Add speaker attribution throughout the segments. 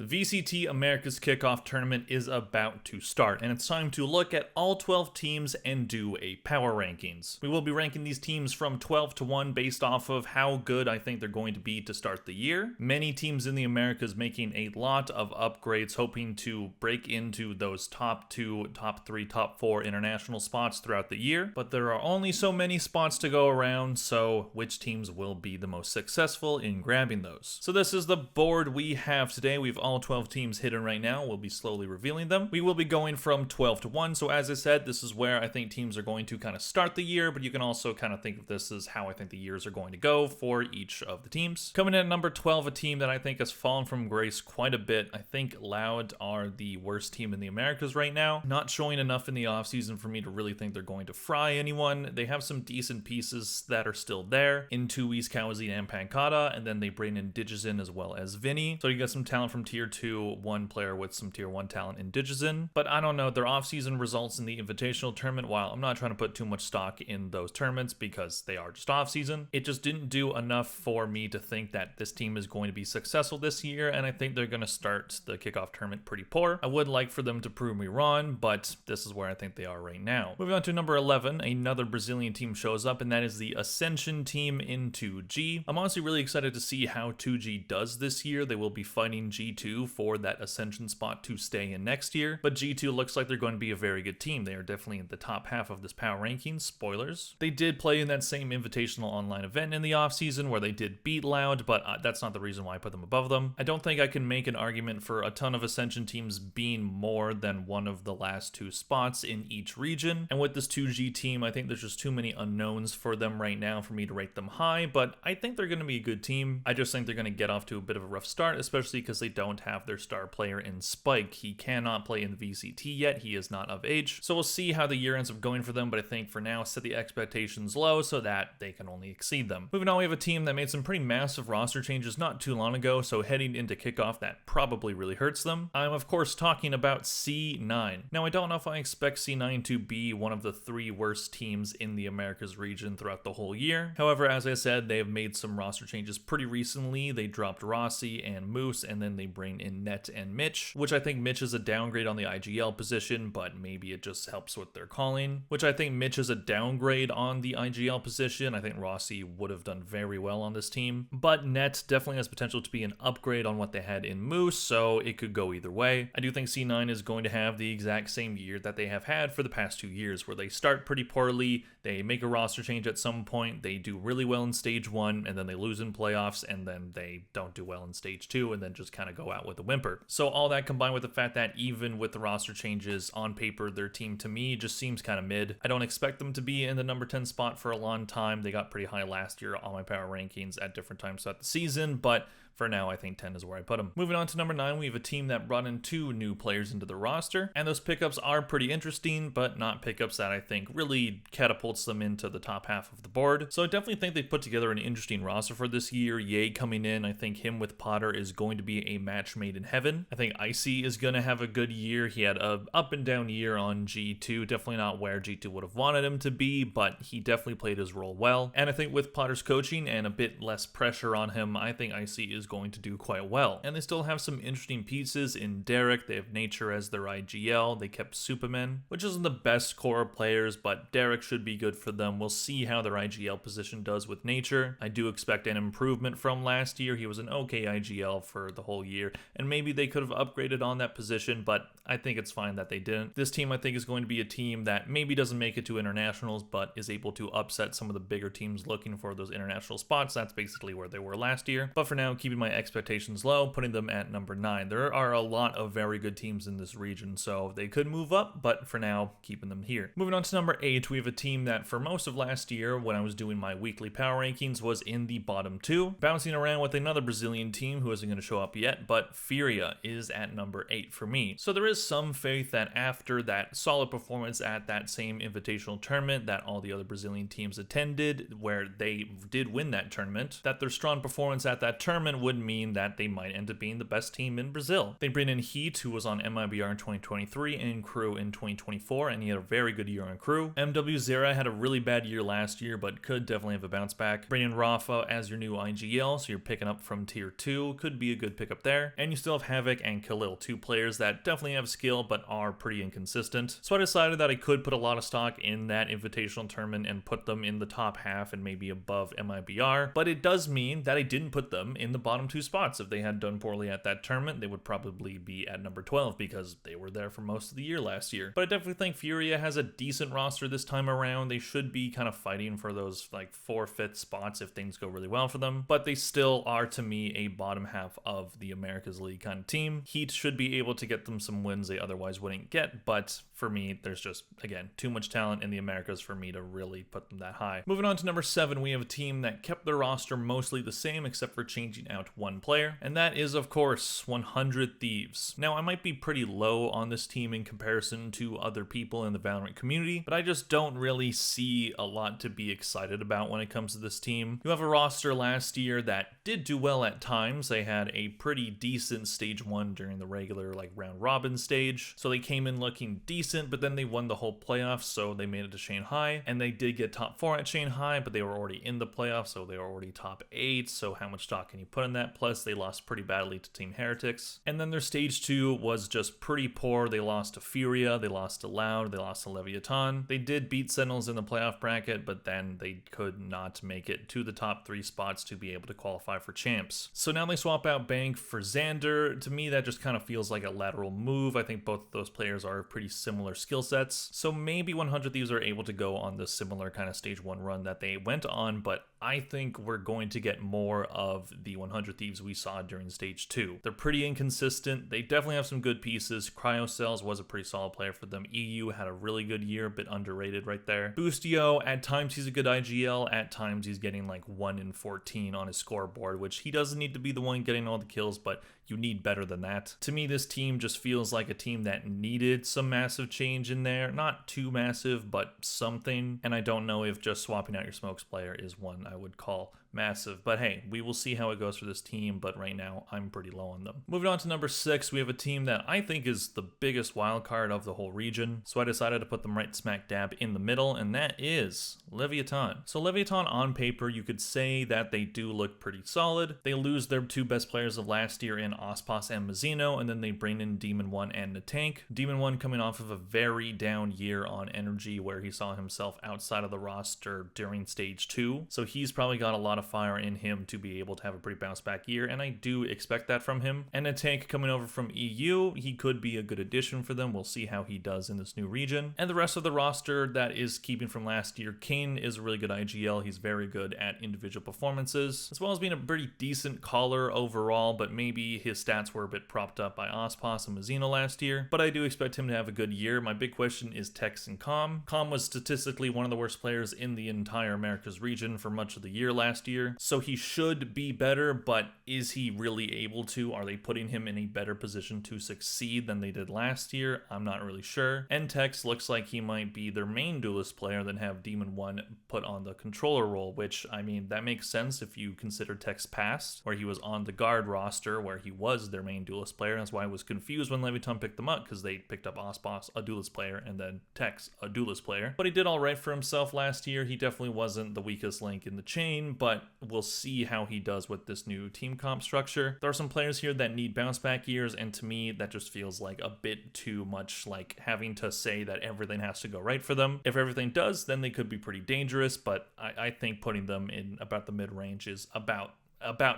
Speaker 1: The VCT Americas Kickoff tournament is about to start, and it's time to look at all 12 teams and do a power rankings. We will be ranking these teams from 12 to 1 based off of how good I think they're going to be to start the year. Many teams in the Americas making a lot of upgrades, hoping to break into those top 2, top 3, top 4 international spots throughout the year, but there are only so many spots to go around, so which teams will be the most successful in grabbing those? So this is the board we have today. We've all 12 teams hidden right now. We'll be slowly revealing them. We will be going from 12 to 1. So as I said, this is where I think teams are going to kind of start the year, but you can also kind of think of this as how I think the years are going to go for each of the teams. Coming in at number 12, a team that I think has fallen from grace quite a bit. I think Loud are the worst team in the Americas right now. Not showing enough in the offseason for me to really think they're going to fry anyone. They have some decent pieces that are still there in Tui's, Kawazine, and Pancata, and then they bring in Digizin as well as Vinny. So you got some talent from Tier 2, one player with some Tier 1 talent in Digizin. But I don't know, their offseason results in the Invitational tournament, while I'm not trying to put too much stock in those tournaments because they are just offseason, it just didn't do enough for me to think that this team is going to be successful this year, and I think they're going to start the kickoff tournament pretty poor. I would like for them to prove me wrong, but this is where I think they are right now. Moving on to number 11, another Brazilian team shows up, and that is the Ascension team in 2G. I'm honestly really excited to see how 2G does this year. They will be fighting G2 for that Ascension spot to stay in next year, but G2 looks like they're going to be a very good team. They are definitely in the top half of this power ranking. Spoilers. They did play in that same invitational online event in the offseason where they did beat Loud, but that's not the reason why I put them above them. I don't think I can make an argument for a ton of Ascension teams being more than one of the last 2 spots in each region, and with this 2G team, I think there's just too many unknowns for them right now for me to rate them high, but I think they're going to be a good team. I just think they're going to get off to a bit of a rough start, especially because they don't have their star player in Spike. He cannot play in the VCT yet. He is not of age. So we'll see how the year ends up going for them, but I think for now, set the expectations low so that they can only exceed them. Moving on, we have a team that made some pretty massive roster changes not too long ago, so heading into kickoff, that probably really hurts them. I'm of course talking about C9. Now, I don't know if I expect C9 to be one of the 3 worst teams in the Americas region throughout the whole year. However, as I said, they have made some roster changes pretty recently. They dropped Rossi and Moose, and then they bring in Net and Mitch, which I think Mitch is a downgrade on the IGL position, but maybe it just helps with their calling, which I think Mitch is a downgrade on the IGL position. I think Rossi would have done very well on this team, but Net definitely has potential to be an upgrade on what they had in Moose, so it could go either way. I do think C9 is going to have the exact same year that they have had for the past 2 years, where they start pretty poorly, they make a roster change at some point, they do really well in stage 1, and then they lose in playoffs, and then they don't do well in stage 2, and then just kind of go out with a whimper. So all that combined with the fact that even with the roster changes on paper, their team to me just seems kind of mid. I don't expect them to be in the number 10 spot for a long time. They got pretty high last year on my power rankings at different times throughout the season, but for now, I think 10 is where I put them. Moving on to number 9, we have a team that brought in 2 new players into the roster, and those pickups are pretty interesting, but not pickups that I think really catapults them into the top half of the board. So I definitely think they put together an interesting roster for this year. Ye coming in, I think him with Potter is going to be a match made in heaven. I think Icy is going to have a good year. He had a up and down year on G2, definitely not where G2 would have wanted him to be, but he definitely played his role well. And I think with Potter's coaching and a bit less pressure on him, I think Icy is going to do quite well. And they still have some interesting pieces in Derek. They have Nature as their IGL. They kept Superman, which isn't the best core of players, but Derek should be good for them. We'll see how their IGL position does with Nature. I do expect an improvement from last year. He was an okay IGL for the whole year, and maybe they could have upgraded on that position, but I think it's fine that they didn't. This team, I think, is going to be a team that maybe doesn't make it to internationals, but is able to upset some of the bigger teams looking for those international spots. That's basically where they were last year. But for now, keeping my expectations low, putting them at number 9. There are a lot of very good teams in this region, so they could move up, but for now, keeping them here. Moving on to number 8, we have a team that for most of last year, when I was doing my weekly power rankings, was in the bottom 2, bouncing around with another Brazilian team who isn't going to show up yet, but Furia is at number 8 for me. So there is some faith that after that solid performance at that same invitational tournament that all the other Brazilian teams attended, where they did win that tournament, that their strong performance at that tournament would would mean that they might end up being the best team in Brazil. They bring in Heat, who was on MIBR in 2023 and Crew in 2024, and he had a very good year on Crew. MW Zera had a really bad year last year, but could definitely have a bounce back. Bring in Rafa as your new IGL, so you're picking up from tier 2, could be a good pickup there. And you still have Havoc and Khalil, two players that definitely have skill, but are pretty inconsistent. So I decided that I could put a lot of stock in that invitational tournament and put them in the top half and maybe above MIBR, but it does mean that I didn't put them in the bottom 2 spots. If they had done poorly at that tournament, they would probably be at number 12 because they were there for most of the year last year. But I definitely think Furia has a decent roster this time around. They should be kind of fighting for those like 4th, 5th spots if things go really well for them, but they still are to me a bottom half of the Americas League kind of team. Heat should be able to get them some wins they otherwise wouldn't get, but for me, there's just, again, too much talent in the Americas for me to really put them that high. Moving on to number 7, we have a team that kept their roster mostly the same except for changing out one player, and that is, of course, 100 Thieves. Now, I might be pretty low on this team in comparison to other people in the Valorant community, but I just don't really see a lot to be excited about when it comes to this team. You have a roster last year that did do well at times. They had a pretty decent stage 1 during the regular like round robin stage, so they came in looking decent, but then they won the whole playoffs, so they made it to Shanghai, and they did get top 4 at Shanghai, but they were already in the playoffs, so they were already top 8, so how much stock can you put in that? Plus, they lost pretty badly to Team Heretics. And then their stage 2 was just pretty poor. They lost to Furia, they lost to Loud, they lost to Leviathan. They did beat Sentinels in the playoff bracket, but then they could not make it to the top 3 spots to be able to qualify for champs. So now they swap out Bank for Xander. To me, that just kind of feels like a lateral move. I think both of those players are pretty similar skill sets, so maybe 100 Thieves are able to go on the similar kind of stage 1 run that they went on, but I think we're going to get more of the 100 Thieves we saw during stage 2. They're pretty inconsistent. They definitely have some good pieces. Cryocells was a pretty solid player for them. EU had a really good year, a bit underrated right there. Boostio, at times he's a good IGL, at times he's getting like 1 in 14 on his scoreboard, which he doesn't need to be the one getting all the kills, but you need better than that. To me, this team just feels like a team that needed some massive change in there. Not too massive, but something. And I don't know if just swapping out your smokes player is one I would call massive, but hey, we will see how it goes for this team, but right now I'm pretty low on them. Moving on to number 6, we have a team that I think is the biggest wild card of the whole region, so I decided to put them right smack dab in the middle, and that is Leviathan. So Leviathan, on paper, you could say that they do look pretty solid. They lose their 2 best players of last year in Ospas and Mazzino, and then they bring in Demon 1 and Natank. Demon 1 coming off of a very down year on Energy, where he saw himself outside of the roster during stage 2, so he's probably got a lot of fire in him to be able to have a pretty bounce back year, and I do expect that from him. And a tank coming over from EU, he could be a good addition for them. We'll see how he does in this new region. And the rest of the roster that is keeping from last year, Kane is a really good IGL. He's very good at individual performances, as well as being a pretty decent caller overall, but maybe his stats were a bit propped up by Ospas and Mazzino last year. But I do expect him to have a good year. My big question is Tex and Com. Com was statistically one of the worst players in the entire Americas region for much of the year last year, so he should be better, but is he really able to? Are they putting him in a better position to succeed than they did last year? I'm not really sure. And Tex looks like he might be their main duelist player, then have Demon 1 put on the controller role, which, I mean, that makes sense if you consider Tex past, where he was on the guard roster, where he was their main duelist player. That's why I was confused when Leviathan picked them up, because they picked up Ospas, a duelist player, and then Tex, a duelist player. But he did all right for himself last year. He definitely wasn't the weakest link in the chain, but we'll see how he does with this new team comp structure. There are some players here that need bounce back years, and to me that just feels like a bit too much like having to say that everything has to go right for them. If everything does, then they could be pretty dangerous, but I think putting them in about the mid-range is about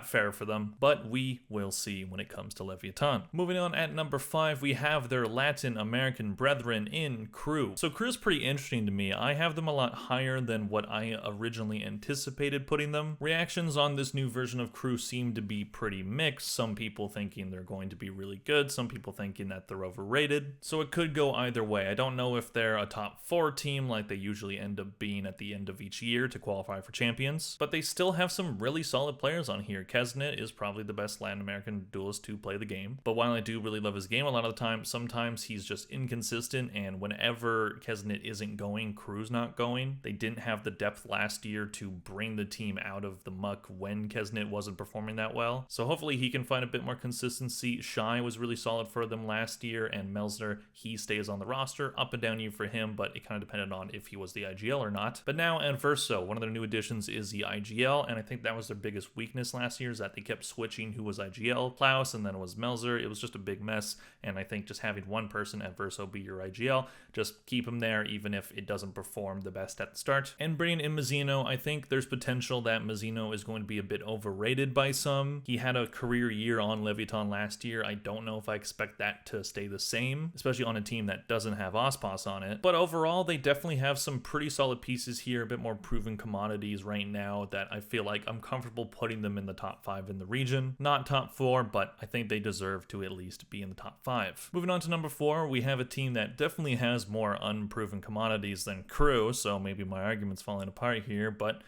Speaker 1: fair for them, but we will see when it comes to Leviathan. Moving on, at number 5, we have their Latin American brethren in Crew. So Crew is pretty interesting to me. I have them a lot higher than what I originally anticipated putting them. Reactions on this new version of Crew seem to be pretty mixed. Some people thinking they're going to be really good, some people thinking that they're overrated. So it could go either way. I don't know if they're a top 4 team like they usually end up being at the end of each year to qualify for champions, but they still have some really solid players on here. Kesnet is probably the best Latin American duelist to play the game, but while I do really love his game a lot of the time, sometimes he's just inconsistent, and whenever Kesnet isn't going, crew's not going. They didn't have the depth last year to bring the team out of the muck when Kesnet wasn't performing that well, so hopefully he can find a bit more consistency. Shy was really solid for them last year, and Melsner, he stays on the roster. Up and down year for him, but it kind of depended on if he was the IGL or not. But now Adverso, one of their new additions is the IGL, and I think that was their biggest weakness last year, is that they kept switching who was IGL, Klaus, and then it was Melzer. It was just a big mess, and I think just having one person, Adverso, be your IGL, just keep him there even if it doesn't perform the best at the start. And bringing in Mazzino, I think there's potential that Mazzino is going to be a bit overrated by some. He had a career year on Leviton last year. I don't know if I expect that to stay the same, especially on a team that doesn't have Ospas on it. But overall, they definitely have some pretty solid pieces here, a bit more proven commodities right now that I feel like I'm comfortable putting them in the top 5 in the region. Not top 4, but I think they deserve to at least be in the top 5. Moving on to number 4, we have a team that definitely has more unproven commodities than Crew, so maybe my argument's falling apart here, but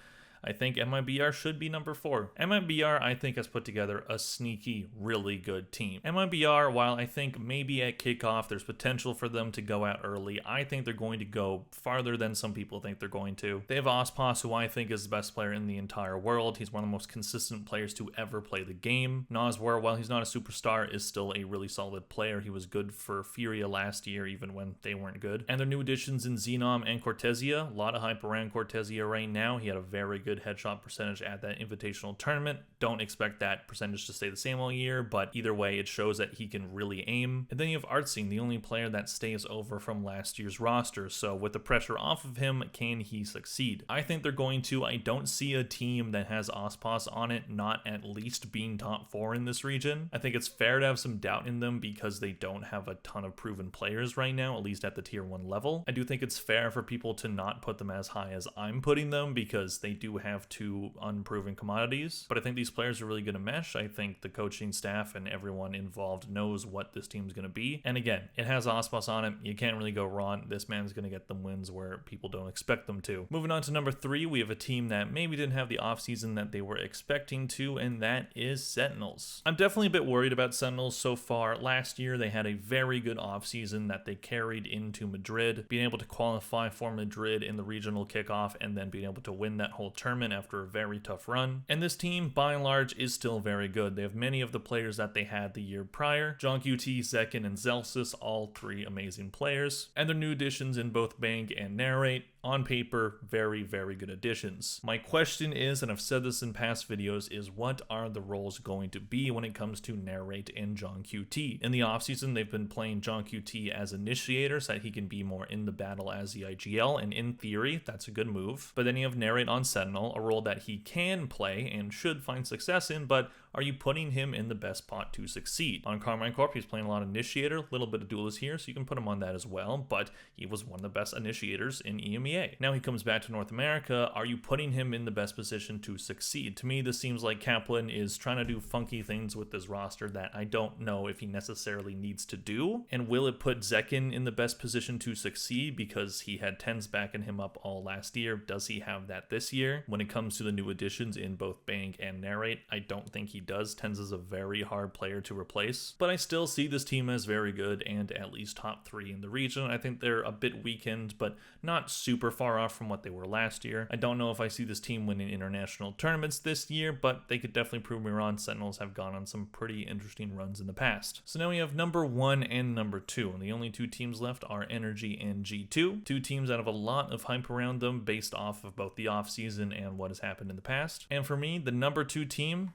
Speaker 1: I think MIBR should be number 4. MIBR, I think, has put together a sneaky, really good team. MIBR, while I think maybe at kickoff there's potential for them to go out early, I think they're going to go farther than some people think they're going to. They have Ospas, who I think is the best player in the entire world. He's one of the most consistent players to ever play the game. Noswar, while he's not a superstar, is still a really solid player. He was good for Furia last year, even when they weren't good. And their new additions in Xenom and Cortesia, a lot of hype around Cortesia right now. He had a very good headshot percentage at that invitational tournament. Don't expect that percentage to stay the same all year, but either way, it shows that he can really aim. And then you have Artsing, the only player that stays over from last year's roster, so with the pressure off of him, can he succeed? I think they're going to. I don't see a team that has Ospas on it not at least being top 4 in this region. I think it's fair to have some doubt in them because they don't have a ton of proven players right now, at least at the tier 1 level. I do think it's fair for people to not put them as high as I'm putting them because they do have 2 unproven commodities, but I think these players are really going to mesh. I think the coaching staff and everyone involved knows what this team's going to be, and again, it has Ospas on it. You can't really go wrong. This man's going to get them wins where people don't expect them to. Moving on to number 3, we have a team that maybe didn't have the offseason that they were expecting to, and that is Sentinels. I'm definitely a bit worried about Sentinels so far. Last year, they had a very good offseason that they carried into Madrid, being able to qualify for Madrid in the regional kickoff and then being able to win that whole tournament after a very tough run. And this team, by and large, is still very good. They have many of the players that they had the year prior. John QT, Zekin, and Zelsis, all 3 amazing players. And their new additions in both Bang and Narrate, on paper, very, very good additions. My question is, and I've said this in past videos, is what are the roles going to be when it comes to Narrate and John QT? In the offseason, they've been playing John QT as initiator so that he can be more in the battle as the IGL, and in theory, that's a good move. But then you have Narrate on Sentinel, a role that he can play and should find success in, but are you putting him in the best pot to succeed? On Carmine Corp, he's playing a lot of initiator, a little bit of duelist here, so you can put him on that as well, but he was one of the best initiators in EMEA. Now he comes back to North America. Are you putting him in the best position to succeed? To me, this seems like Kaplan is trying to do funky things with this roster that I don't know if he necessarily needs to do. And will it put Zekin in the best position to succeed because he had Tens backing him up all last year? Does he have that this year? When it comes to the new additions in both Bang and Narrate, I don't think he does. Tens is a very hard player to replace, but I still see this team as very good and at least top 3 in the region. I think they're a bit weakened, but not super far off from what they were last year. I don't know if I see this team winning international tournaments this year, but they could definitely prove me wrong. Sentinels have gone on some pretty interesting runs in the past. So now we have number 1 and number 2, and the only 2 teams left are Energy and G2. 2 teams that have a lot of hype around them based off of both the offseason and what has happened in the past. And for me, the number 2 team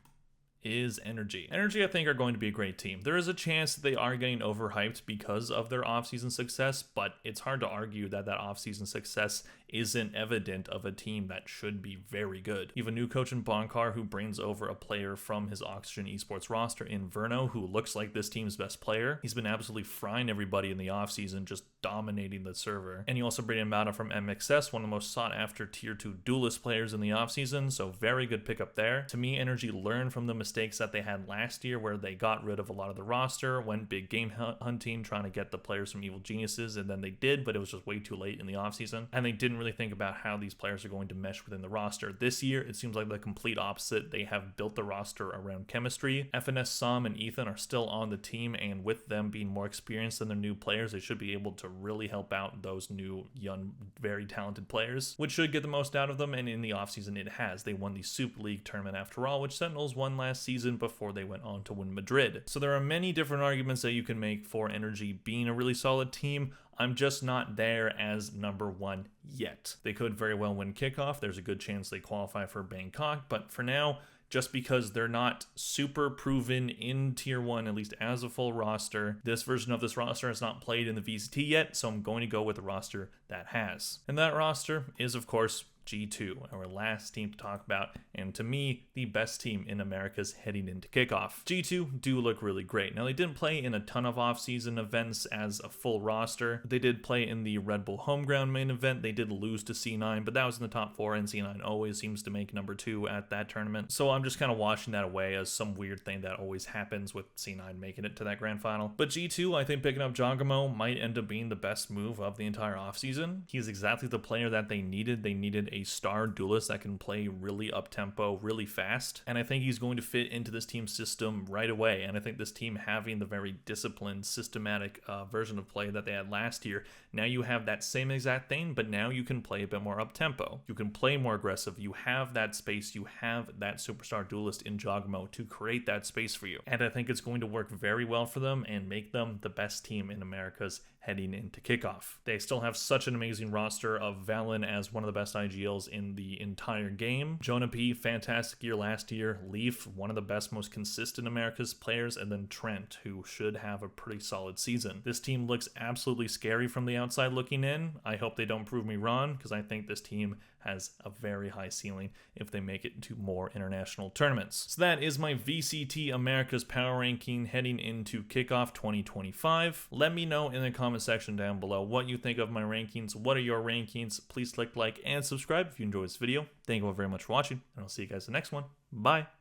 Speaker 1: is Energy. Energy, I think, are going to be a great team. There is a chance that they are getting overhyped because of their offseason success, but it's hard to argue that that offseason success isn't evident of a team that should be very good. You have a new coach in Bonkar who brings over a player from his Oxygen Esports roster in Verno who looks like this team's best player. He's been absolutely frying everybody in the offseason, just dominating the server. And you also bring in Mata from MXS, one of the most sought after tier 2 duelist players in the offseason, so very good pickup there. To me, Energy learned from the mistakes mistakes that they had last year where they got rid of a lot of the roster, went big game hunting, trying to get the players from Evil Geniuses, and then they did, but it was just way too late in the offseason, and they didn't really think about how these players are going to mesh within the roster. This year, it seems like the complete opposite. They have built the roster around chemistry. FNS, Sam, and Ethan are still on the team, and with them being more experienced than their new players, they should be able to really help out those new, young, very talented players, which should get the most out of them, and in the offseason it has. They won the Super League tournament after all, which Sentinels won last season before they went on to win Madrid. So there are many different arguments that you can make for Energy being a really solid team. I'm just not there as number one yet. They could very well win Kickoff. There's a good chance they qualify for Bangkok, but for now, just because they're not super proven in Tier 1, at least as a full roster, this version of this roster has not played in the VCT yet, so I'm going to go with the roster that has. And that roster is, of course, G2, our last team to talk about, and to me, the best team in Americas heading into Kickoff. G2 do look really great. Now, they didn't play in a ton of off-season events as a full roster. They did play in the Red Bull Homeground main event. They did lose to C9, but that was in the top 4, and C9 always seems to make number 2 at that tournament. So I'm just kind of washing that away as some weird thing that always happens with C9 making it to that grand final. But G2, I think picking up Giacomo might end up being the best move of the entire offseason. He's exactly the player that they needed. They needed a star duelist that can play really up-tempo, really fast, and I think he's going to fit into this team system right away. And I think this team having the very disciplined, systematic version of play that they had last year, now you have that same exact thing, but now you can play a bit more up-tempo. You can play more aggressive. You have that space. You have that superstar duelist in Giacomo to create that space for you. And I think it's going to work very well for them and make them the best team in Americas heading into Kickoff. They still have such an amazing roster of Valen as one of the best IGLs in the entire game. Jonah P, fantastic year last year. Leaf, one of the best, most consistent Americas players, and then Trent, who should have a pretty solid season. This team looks absolutely scary from the outside looking in. I hope they don't prove me wrong, because I think this team has a very high ceiling if they make it to more international tournaments. So that is my VCT Americas power ranking heading into Kickoff 2025. Let me know in the comment section down below what you think of my rankings. What are your rankings? Please click like and subscribe if you enjoyed this video. Thank you all very much for watching, and I'll see you guys in the next one. Bye.